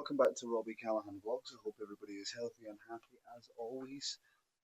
welcome back to Robbie Callahan Vlogs. I hope everybody is healthy and happy as always.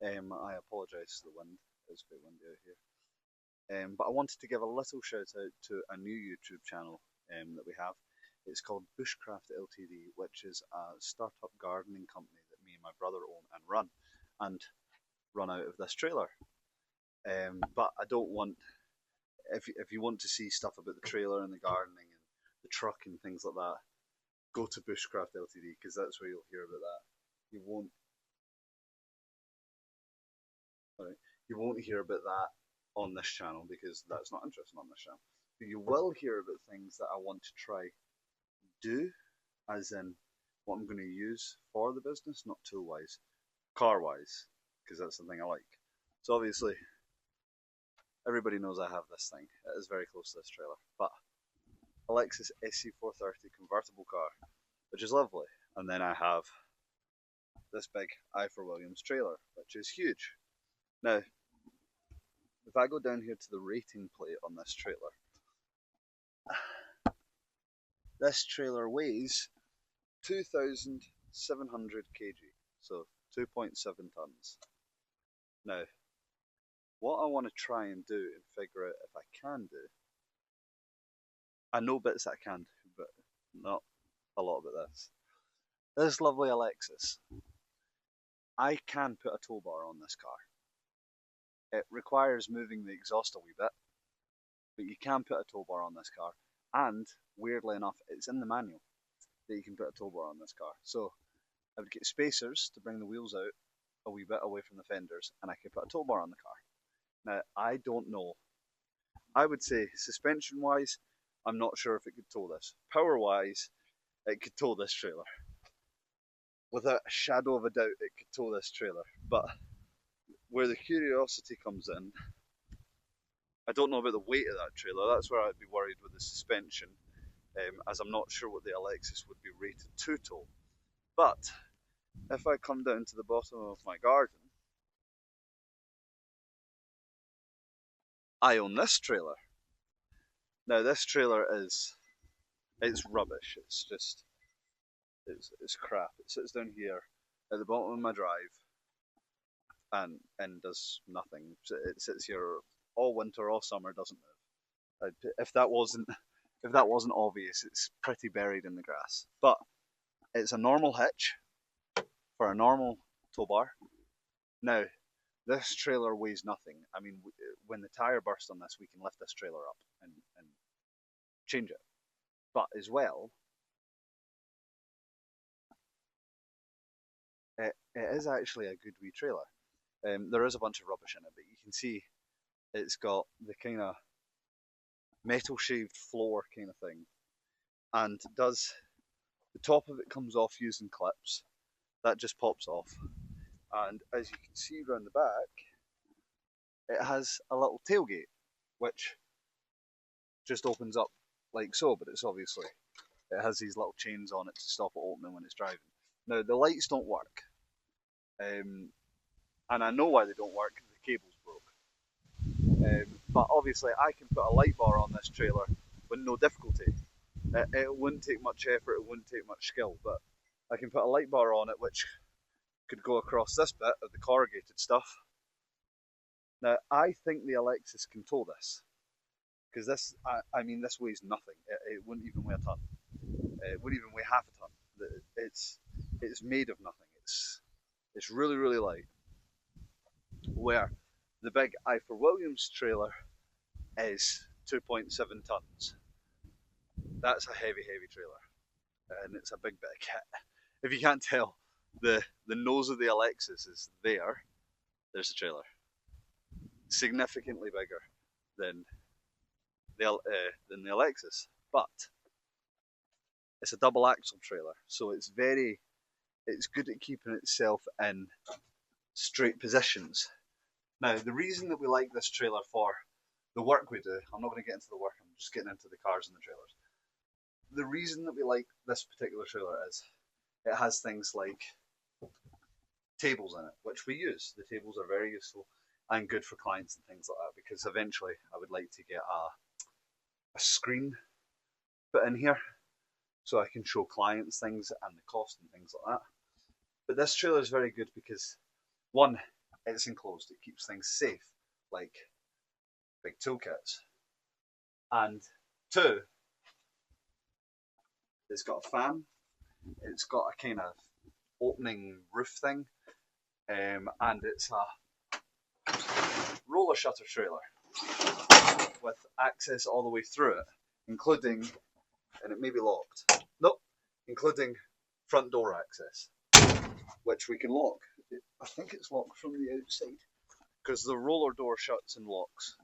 I apologise for the wind, it's a bit windy out here. But I wanted to give a little shout out to a new YouTube channel that we have. It's called Bushcraft Ltd, which is a startup gardening company that me and my brother own and run out of this trailer. But I don't want, if you want to see stuff about the trailer and the gardening and the truck and things like that, go to Bushcraft Ltd because that's where you'll hear about that. You won't hear about that on this channel because that's not interesting on this channel. But you will hear about things that I want to try do, as in what I'm going to use for the business, not tool wise, car wise, because that's the thing I like. So obviously, everybody knows I have this thing. It is very close to this trailer, but a Lexus SC430 convertible car, which is lovely. And then I have this big i4Williams trailer, which is huge. Now, if I go down here to the rating plate on this trailer weighs 2,700 kg, so 2.7 tons. Now, what I want to try and do and figure out if I can do, I know bits that I can do, but not a lot about this. This lovely Alexis, I can put a tow bar on this car. It requires moving the exhaust a wee bit, but you can put a tow bar on this car, and weirdly enough, it's in the manual that you can put a tow bar on this car. So I would get spacers to bring the wheels out a wee bit away from the fenders, and I could put a tow bar on the car. Now, I don't know. I would say suspension-wise, I'm not sure if it could tow this. Power-wise, it could tow this trailer. Without a shadow of a doubt, it could tow this trailer. But where the curiosity comes in, I don't know about the weight of that trailer. That's where I'd be worried with the suspension, as I'm not sure what the Alexis would be rated to tow. But if I come down to the bottom of my garden, I own this trailer. Now this trailer it's rubbish. It's crap. It sits down here at the bottom of my drive and does nothing. It sits here all winter, all summer, doesn't move. If that wasn't obvious, it's pretty buried in the grass. But it's a normal hitch for a normal tow bar. Now, this trailer weighs nothing. I mean, when the tyre bursts on this, we can lift this trailer up and change it. But as well, it is actually a good wee trailer. There is a bunch of rubbish in it, but you can see it's got the kind of metal shaved floor kind of thing, and the top of it comes off using clips. That just pops off, and as you can see around the back, it has a little tailgate which just opens up like so, but it has these little chains on it to stop it opening when it's driving. Now the lights don't work, and I know why they don't work, because the cable's broke. But obviously I can put a light bar on this trailer with no difficulty. It wouldn't take much effort, it wouldn't take much skill, but I can put a light bar on it which could go across this bit of the corrugated stuff. Now I think the Alexis can tow this, because this weighs nothing. It wouldn't even weigh a ton. It wouldn't even weigh half a ton. It's made of nothing. It's really, really light. Where the big i4Williams trailer is 2.7 tons. That's a heavy, heavy trailer, and it's a big bit of kit. If you can't tell, the nose of the Alexis is there. There's the trailer, significantly bigger than the Alexis, but it's a double axle trailer, so it's good at keeping itself in straight positions. Now, the reason that we like this trailer for the work we do, I'm not going to get into the work, I'm just getting into the cars and the trailers. The reason that we like this particular trailer is it has things like tables in it, which we use. The tables are very useful and good for clients and things like that, because eventually I would like to get a screen put in here so I can show clients things and the cost and things like that. But this trailer is very good because one, it's enclosed, it keeps things safe, like big toolkits, and two, it's got a fan, it's got a kind of opening roof thing, and it's a roller shutter trailer with access all the way through it, including, and it may be locked, nope, including front door access, which we can lock. I think it's locked from the outside because the roller door shuts and locks.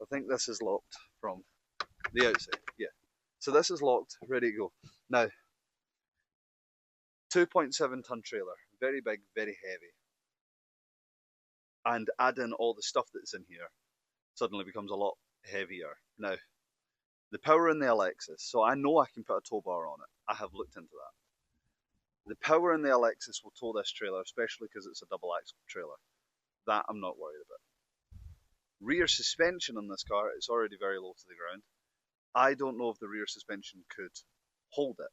I think this is locked from the outside, yeah. So this is locked, ready to go. Now, 2.7 ton trailer, very big, very heavy. And add in all the stuff that's in here, suddenly becomes a lot heavier. Now, the power in the Alexis, so I know I can put a tow bar on it. I have looked into that. The power in the Alexis will tow this trailer, especially because it's a double axle trailer. That I'm not worried about. Rear suspension on this car, it's already very low to the ground. I don't know if the rear suspension could hold it.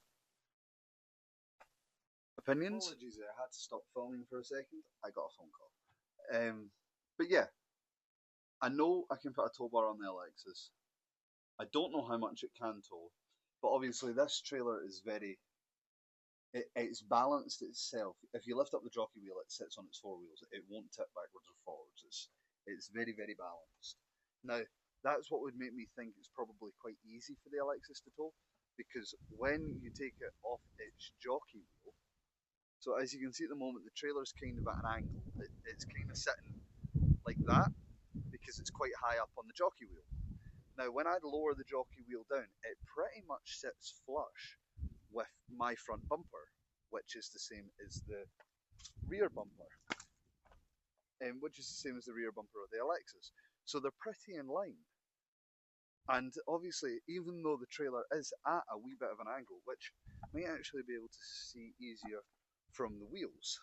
Opinions? Apologies, I had to stop filming for a second. I got a phone call. But yeah, I know I can put a tow bar on the Alexis. I don't know how much it can tow, but obviously this trailer is very, it's balanced itself. If you lift up the jockey wheel, it sits on its four wheels. It won't tip backwards or forwards. It's very, very balanced. Now, that's what would make me think it's probably quite easy for the Alexis to tow, because when you take it off its jockey wheel, so as you can see at the moment, the trailer's kind of at an angle. It's kind of sitting like that because it's quite high up on the jockey wheel. Now, when I lower the jockey wheel down, it pretty much sits flush with my front bumper, which is the same as the rear bumper, which is the same as the rear bumper of the Alexis. So they're pretty in line. And obviously, even though the trailer is at a wee bit of an angle, which may actually be able to see easier from the wheels,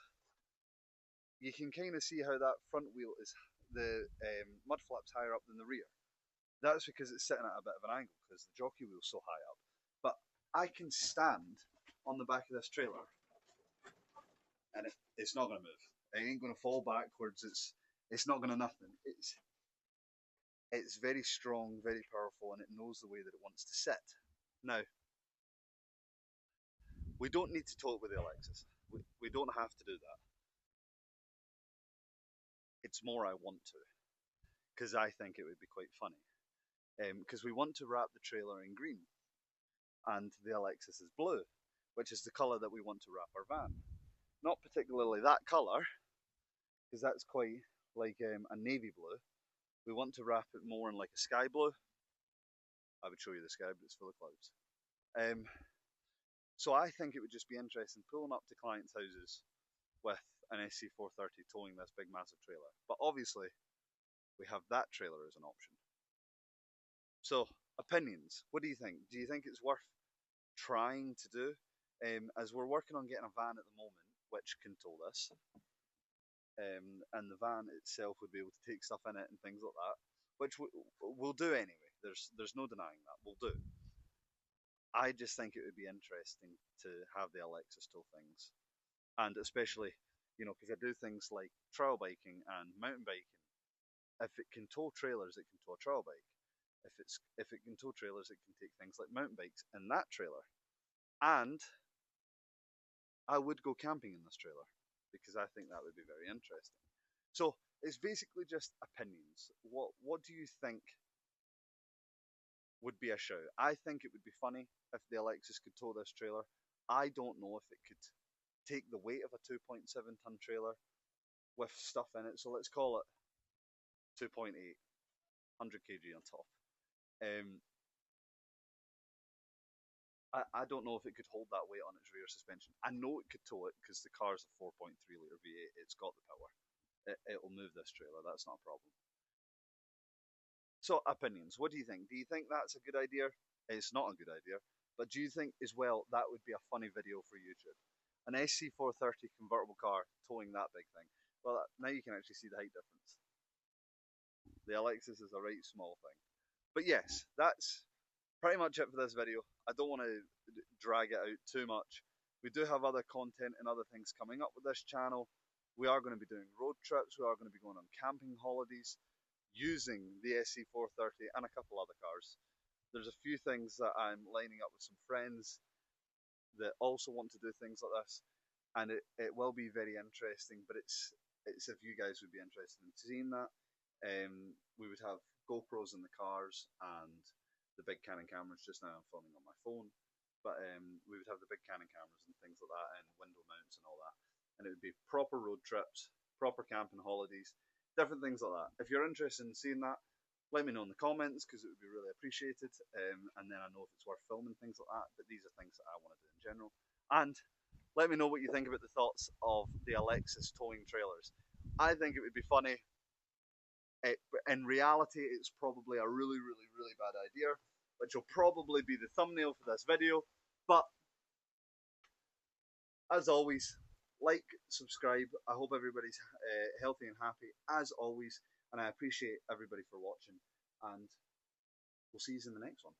you can kind of see how that front wheel is, the mud flap's higher up than the rear. That's because it's sitting at a bit of an angle because the jockey wheel's so high up. But I can stand on the back of this trailer and it's not going to move. It ain't going to fall backwards. It's not going to nothing. It's very strong, very powerful, and it knows the way that it wants to sit. Now, we don't need to tow it with the Alexis. We don't have to do that. It's more I want to, because I think it would be quite funny. Because we want to wrap the trailer in green, and the Alexis is blue, which is the colour that we want to wrap our van. Not particularly that colour, because that's quite like a navy blue. We want to wrap it more in like a sky blue. I would show you the sky, but it's full of clouds. So I think it would just be interesting pulling up to clients' houses with an SC430 towing this big massive trailer. But obviously, we have that trailer as an option. So, opinions. What do you think? Do you think it's worth trying to do? As we're working on getting a van at the moment, which can tow this, and the van itself would be able to take stuff in it and things like that, which we'll do anyway. There's no denying that. We'll do. I just think it would be interesting to have the Alexis tow things, and especially, you know, because I do things like trail biking and mountain biking. If it can tow trailers, it can tow a trail bike. If it can tow trailers, it can take things like mountain bikes in that trailer. And I would go camping in this trailer because I think that would be very interesting. So it's basically just opinions. What do you think would be a show? I think it would be funny if the Alexis could tow this trailer. I don't know if it could take the weight of a 2.7 ton trailer with stuff in it. So let's call it 2.8, 100 kg on top. I don't know if it could hold that weight on its rear suspension. I know it could tow it because the car's a 4.3 litre V8. It's got the power. It'll move this trailer. That's not a problem. So, opinions. What do you think? Do you think that's a good idea? It's not a good idea. But do you think as well that would be a funny video for YouTube? An SC430 convertible car towing that big thing. Well, now you can actually see the height difference. The Alexis is a right small thing. But yes, that's pretty much it for this video. I don't want to drag it out too much. We do have other content and other things coming up with this channel. We are going to be doing road trips. We are going to be going on camping holidays using the SC430 and a couple other cars. There's a few things that I'm lining up with some friends that also want to do things like this, and it will be very interesting. But it's if you guys would be interested in seeing that. We would have GoPros in the cars and the big Canon cameras. Just now I'm filming on my phone, but we would have the big Canon cameras and things like that, and window mounts and all that. And it would be proper road trips, proper camping holidays, different things like that. If you're interested in seeing that, let me know in the comments because it would be really appreciated. And then I know if it's worth filming things like that. But these are things that I want to do in general. And let me know what you think about the thoughts of the Alexis towing trailers. I think it would be funny. In reality, it's probably a really, really, really bad idea, which will probably be the thumbnail for this video. But as always, like, subscribe. I hope everybody's healthy and happy as always, and I appreciate everybody for watching. And we'll see you in the next one.